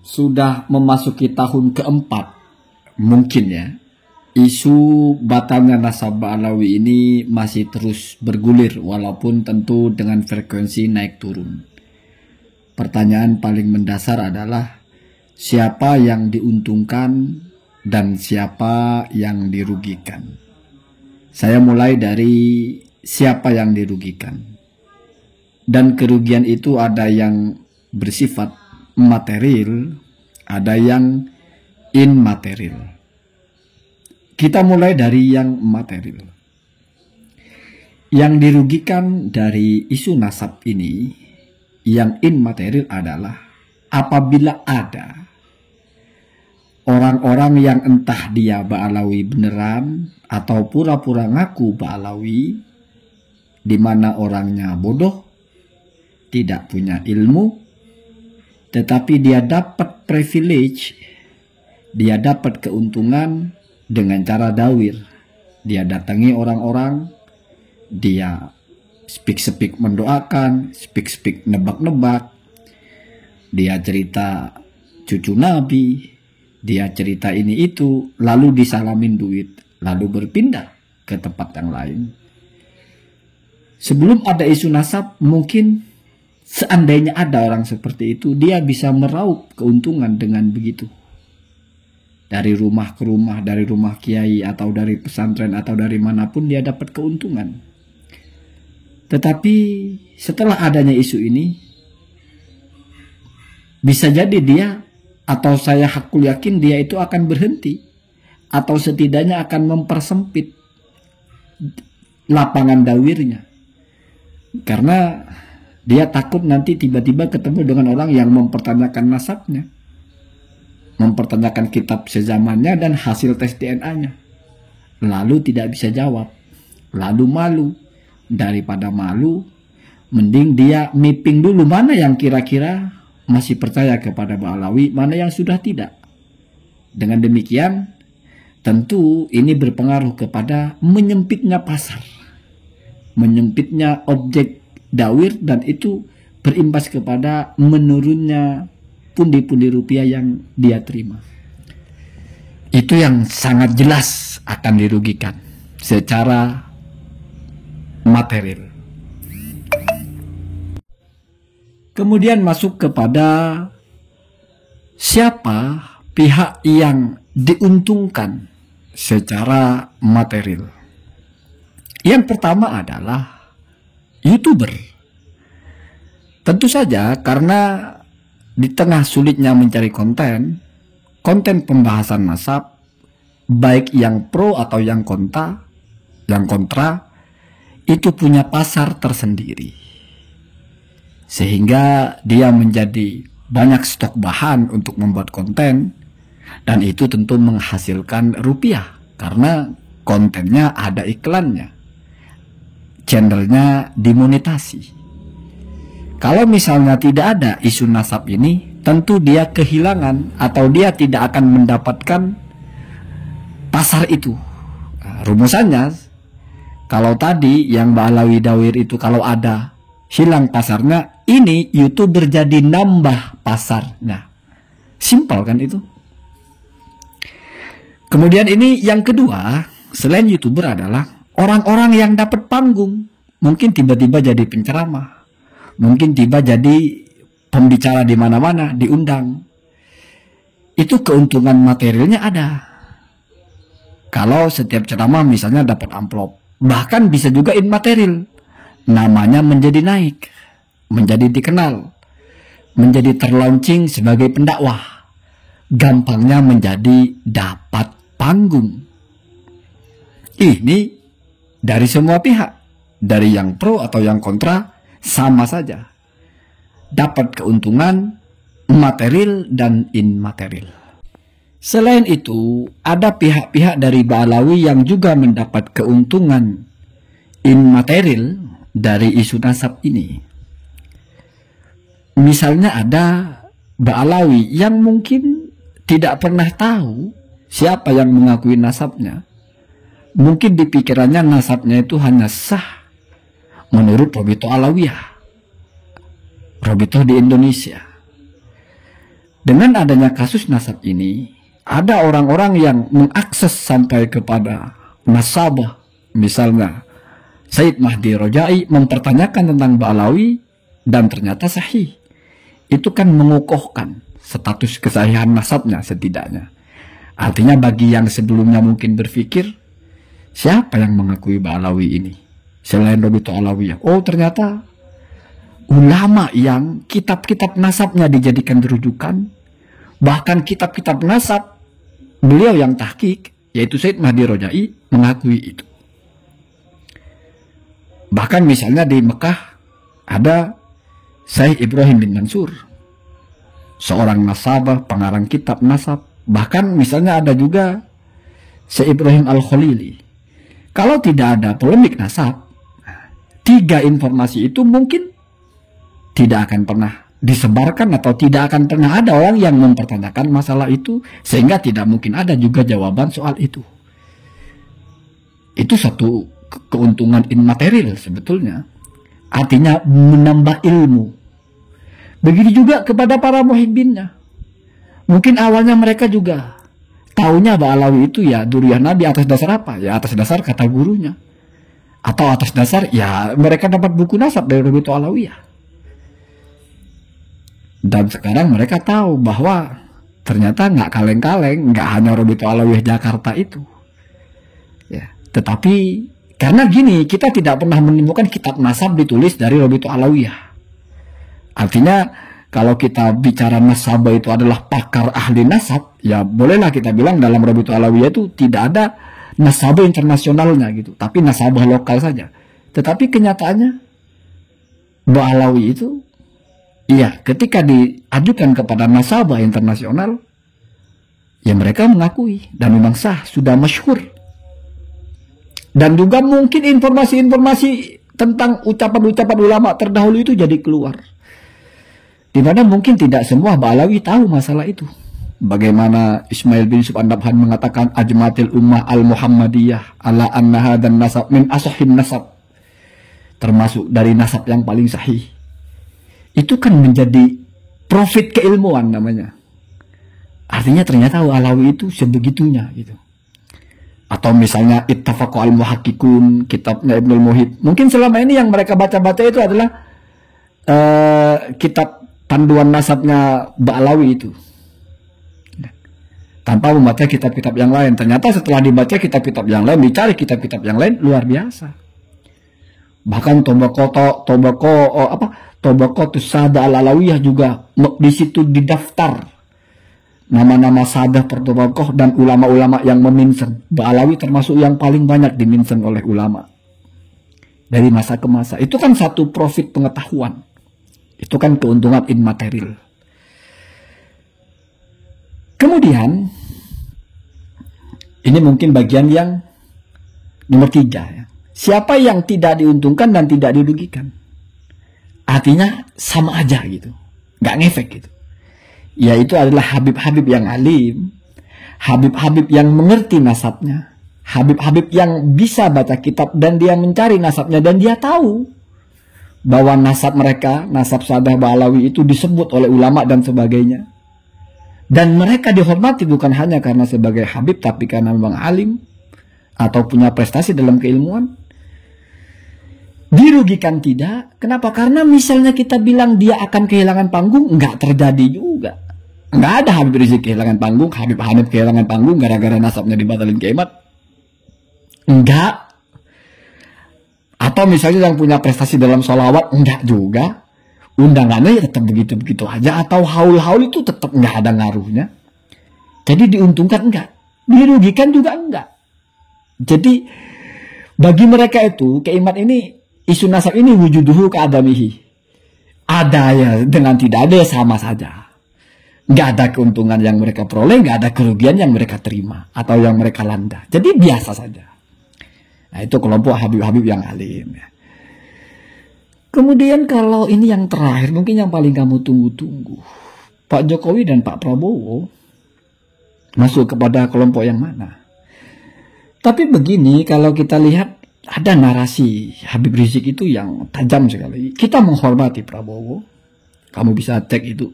Sudah memasuki tahun keempat, mungkin ya, isu batalnya nasab Ba'alawi ini masih terus bergulir, walaupun tentu dengan frekuensi naik turun. Pertanyaan paling mendasar adalah siapa yang diuntungkan dan siapa yang dirugikan. Saya mulai dari siapa yang dirugikan. Dan kerugian itu ada yang bersifat material, ada yang immaterial. Kita mulai dari yang material. Yang dirugikan dari isu nasab ini, yang immaterial adalah apabila ada orang-orang yang entah dia Ba'alawi beneran atau pura-pura ngaku Ba'alawi, di mana orangnya bodoh, tidak punya ilmu, tetapi dia dapat privilege, dia dapat keuntungan dengan cara dawir. Dia datangi orang-orang, dia speak-speak mendoakan, speak-speak nebak-nebak, dia cerita cucu Nabi, dia cerita ini itu, lalu disalamin duit, lalu berpindah ke tempat yang lain. Sebelum ada isu nasab, mungkin seandainya ada orang seperti itu, dia bisa meraup keuntungan dengan begitu. Dari rumah ke rumah, dari rumah kiai atau dari pesantren atau dari manapun dia dapat keuntungan. Tetapi setelah adanya isu ini, bisa jadi dia, atau saya hakul yakin dia itu akan berhenti, atau setidaknya akan mempersempit lapangan dawirnya. Karena dia takut nanti tiba-tiba ketemu dengan orang yang mempertanyakan nasabnya, mempertanyakan kitab sezamannya dan hasil tes DNA-nya. Lalu tidak bisa jawab, lalu malu. Daripada malu, mending dia mapping dulu mana yang kira-kira masih percaya kepada Ba'alawi, mana yang sudah tidak. Dengan demikian, tentu ini berpengaruh kepada menyempitnya pasar, menyempitnya objek dawir, dan itu berimbas kepada menurunnya pundi-pundi rupiah yang dia terima. Itu yang sangat jelas akan dirugikan secara material. Kemudian masuk kepada siapa pihak yang diuntungkan secara material. Yang pertama adalah YouTuber. Tentu saja karena di tengah sulitnya mencari konten pembahasan nasab, baik yang pro atau yang kontra, itu punya pasar tersendiri. Sehingga dia menjadi banyak stok bahan untuk membuat konten, dan itu tentu menghasilkan rupiah karena kontennya ada iklannya, channelnya dimonetasi. Kalau misalnya tidak ada isu nasab ini, tentu dia kehilangan atau dia tidak akan mendapatkan pasar itu. Nah, rumusannya, kalau tadi yang Ba'alawi dawir itu kalau ada hilang pasarnya, ini YouTuber jadi nambah pasarnya. Simpel kan itu. Kemudian ini yang kedua, selain YouTuber adalah orang-orang yang dapat panggung. Mungkin tiba-tiba jadi penceramah, mungkin tiba jadi pembicara di mana-mana, diundang. Itu keuntungan materialnya ada. Kalau setiap ceramah misalnya dapat amplop, bahkan bisa juga immaterial, namanya menjadi naik, menjadi dikenal, menjadi terlaunching sebagai pendakwah, gampangnya menjadi dapat panggung. Ini dari semua pihak, dari yang pro atau yang kontra, sama saja dapat keuntungan material dan immaterial. Selain itu, ada pihak-pihak dari Ba'alawi yang juga mendapat keuntungan immaterial dari isu nasab ini. Misalnya ada Ba'alawi yang mungkin tidak pernah tahu siapa yang mengakui nasabnya. Mungkin di pikirannya nasabnya itu hanya sah menurut Robito Alawiyah, Robito di Indonesia. Dengan adanya kasus nasab ini, ada orang-orang yang mengakses sampai kepada nasabah. Misalnya, Said Mahdi Rojai mempertanyakan tentang Ba'alawi dan ternyata sahih. Itu kan mengukuhkan status kesahihan nasabnya setidaknya. Artinya bagi yang sebelumnya mungkin berpikir, siapa yang mengakui Ba'alawi ini selain Robito Alawiyah? Oh, ternyata ulama yang kitab-kitab nasabnya dijadikan rujukan, bahkan kitab-kitab nasab beliau yang tahqiq, yaitu Said Mahdi Rojai, mengakui itu. Bahkan misalnya di Mekah ada Syekh Ibrahim bin Mansur, seorang nasabah, pengarang kitab nasab. Bahkan misalnya ada juga Syekh Ibrahim Al-Khalili. Kalau tidak ada polemik nasab, 3 informasi itu mungkin tidak akan pernah disebarkan atau tidak akan pernah ada orang yang mempertanyakan masalah itu, sehingga tidak mungkin ada juga jawaban soal itu. Itu satu keuntungan immaterial sebetulnya. Artinya menambah ilmu. Begitu juga kepada para muhibbinnya. Mungkin awalnya mereka juga taunya Ba'alawi itu ya duriyah Nabi atas dasar apa? Ya atas dasar kata gurunya. Atau atas dasar ya mereka dapat buku nasab dari Robito Alawiyah. Dan sekarang mereka tahu bahwa ternyata nggak kaleng-kaleng, nggak hanya Robito Alawiyah Jakarta itu. Ya, tetapi karena gini, kita tidak pernah menemukan kitab nasab ditulis dari Robito Alawiyah. Artinya kalau kita bicara nasabah itu adalah pakar ahli nasab, ya bolehlah kita bilang dalam Robito Alawiyah itu tidak ada nasabah internasionalnya gitu, tapi nasabah lokal saja. Tetapi kenyataannya Ba'alawi itu, iya, ketika diajukan kepada nasabah internasional, ya mereka mengakui dan memang sah, sudah masyhur. Dan juga mungkin informasi-informasi tentang ucapan-ucapan ulama terdahulu itu jadi keluar. Dimana mungkin tidak semua Ba'alawi tahu masalah itu. Bagaimana Ismail bin Yusuf An-Nabhan mengatakan ajmatil ummah al-Muhammadiyah ala annaha dan nasab min asahhin nasab. Termasuk dari nasab yang paling sahih. Itu kan menjadi profit keilmuan namanya. Artinya ternyata Ba'alawi itu sebegitunya gitu. Atau misalnya Ittafaqu al-Muhakkikun, kitabnya Ibnul Muhib. Mungkin selama ini yang mereka baca-baca itu adalah kitab panduan nasabnya Ba'alawi itu. Tanpa membaca kitab-kitab yang lain. Ternyata setelah dibaca kitab-kitab yang lain, dicari kitab-kitab yang lain, luar biasa. Bahkan Tobaqo Tusada al-Alawiyah juga di situ didaftar nama-nama sadah pertobakoh dan ulama-ulama yang meminsen. Ba'alawi termasuk yang paling banyak diminsen oleh ulama. Dari masa ke masa. Itu kan satu profit pengetahuan. Itu kan keuntungan immaterial. Kemudian, ini mungkin bagian yang nomor 3. Ya. Siapa yang tidak diuntungkan dan tidak dirugikan? Artinya sama aja gitu. Nggak ngefek gitu. Yaitu adalah Habib-Habib yang alim, Habib-Habib yang mengerti nasabnya, Habib-Habib yang bisa baca kitab dan dia mencari nasabnya dan dia tahu bahwa nasab mereka, nasab Sadah Ba'alawi itu disebut oleh ulama dan sebagainya. Dan mereka dihormati bukan hanya karena sebagai Habib, tapi karena memang alim atau punya prestasi dalam keilmuan. Dirugikan tidak. Kenapa? Karena misalnya kita bilang dia akan kehilangan panggung, nggak terjadi juga. Nggak ada Habib Rizik kehilangan panggung, Habib Hanif kehilangan panggung gara-gara nasabnya dibatalin Kiamat. Enggak. Atau misalnya yang punya prestasi dalam sholawat, enggak juga. Undangannya ya tetap begitu-begitu aja. Atau haul-haul itu tetap nggak ada ngaruhnya. Jadi diuntungkan enggak. Dirugikan juga enggak. Jadi bagi mereka itu, Kiamat ini, isu nasab ini wujuduhu keadamihi. Ada ya dengan tidak ada ya sama saja. Nggak ada keuntungan yang mereka peroleh, nggak ada kerugian yang mereka terima atau yang mereka landa. Jadi biasa saja. Nah itu kelompok Habib-Habib yang alim. Ya. Kemudian kalau ini yang terakhir, mungkin yang paling kamu tunggu-tunggu. Pak Jokowi dan Pak Prabowo masuk kepada kelompok yang mana? Tapi begini, kalau kita lihat ada narasi Habib Rizik itu yang tajam sekali. Kita menghormati Prabowo. Kamu bisa cek itu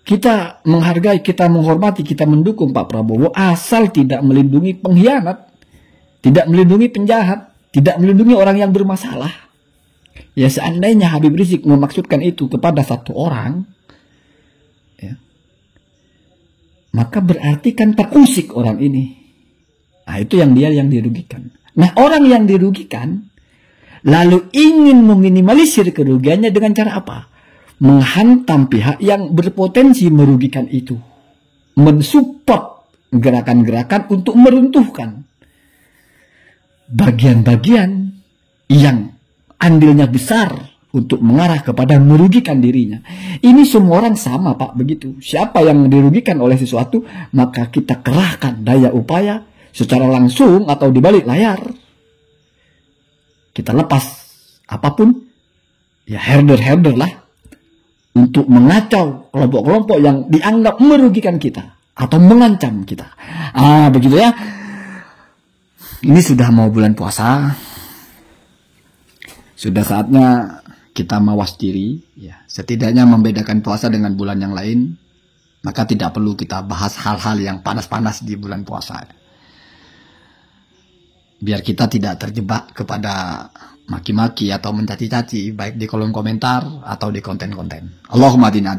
Kita menghargai, kita menghormati, kita mendukung Pak Prabowo asal tidak melindungi pengkhianat, tidak melindungi penjahat, tidak melindungi orang yang bermasalah. Ya seandainya Habib Rizik memaksudkan itu kepada satu orang, ya, maka berarti kan terusik orang ini. Nah itu yang dirugikan. Nah orang yang dirugikan lalu ingin meminimalisir kerugiannya dengan cara apa? Menghantam pihak yang berpotensi merugikan itu. Mensupport gerakan-gerakan untuk meruntuhkan bagian-bagian yang andilnya besar untuk mengarah kepada merugikan dirinya. Ini semua orang sama Pak, begitu. Siapa yang dirugikan oleh sesuatu, maka kita kerahkan daya upaya secara langsung atau di balik layar. Kita lepas apapun, ya herder-herder lah, untuk mengacau kelompok-kelompok yang dianggap merugikan kita atau mengancam kita. Begitu ya. Ini sudah mau bulan puasa. Sudah saatnya kita mawas diri, ya. Setidaknya membedakan puasa dengan bulan yang lain. Maka tidak perlu kita bahas hal-hal yang panas-panas di bulan puasa. Biar kita tidak terjebak kepada maki-maki atau mencaci-caci baik di kolom komentar atau di konten-konten. Allahumma adina